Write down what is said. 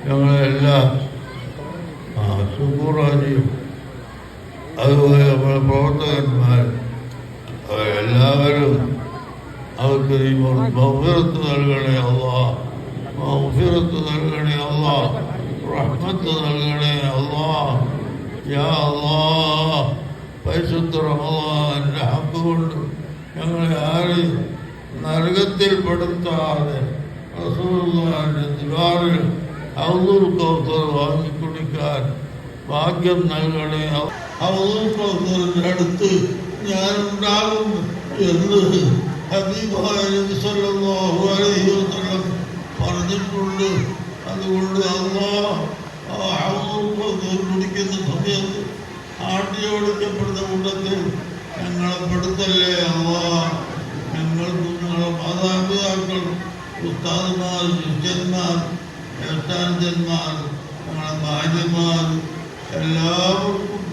ഞങ്ങളെല്ലാം ശുക്രാജിയും അതുപോലെ നമ്മുടെ പ്രവർത്തകന്മാർ അവരെല്ലാവരും അവർക്ക് നീ മഗ്ഫിറത്ത് നൽകണേ അല്ലാഹ്, മഗ്ഫിറത്ത് നൽകണേ അല്ലാഹ്, റഹ്മത്ത് നൽകണേ അല്ലാഹ്. യാ അല്ലാഹ്, പരിശുദ്ധ റമളാനിന്റെ ഹക്ക് കൊണ്ട് ഞങ്ങളെ ആരെയും നരകത്തിൽ പെടുത്താതെ റസൂലുള്ളാഹിന്റെ ദിവാറിൽ ഹൗദുൽ കൗസർ വാങ്ങിക്കുടിക്കാൻ ഭാഗ്യം നൽകണേ. ഹൗദുൽ കൗസറിന്റെ അടുത്ത് ഞാനുണ്ടാകും എന്ന് ഹബീബായ നബി സല്ലല്ലാഹു അലൈഹി വസല്ലം പറഞ്ഞിട്ടുണ്ട്. അതുകൊണ്ട് അല്ലാഹ് ആ ഹൗദുൽ കൗസർ കുടിക്കുന്ന സമയത്ത് ആട്ടിയോടിക്കപ്പെടുന്ന കൂട്ടത്തിൽ ഞങ്ങളെ പെടുത്തല്ലേ അല്ലാഹ്. ഞങ്ങൾക്കും ഞങ്ങളുടെ മാതാപിതാക്കൾ, ഉസ്താദുമാർ, ശിഷ്യന്മാർ, ജ്യേഷ്ഠാനുജന്മാർ, ഞങ്ങളുടെ ഭാര്യമാർ എല്ലാവരും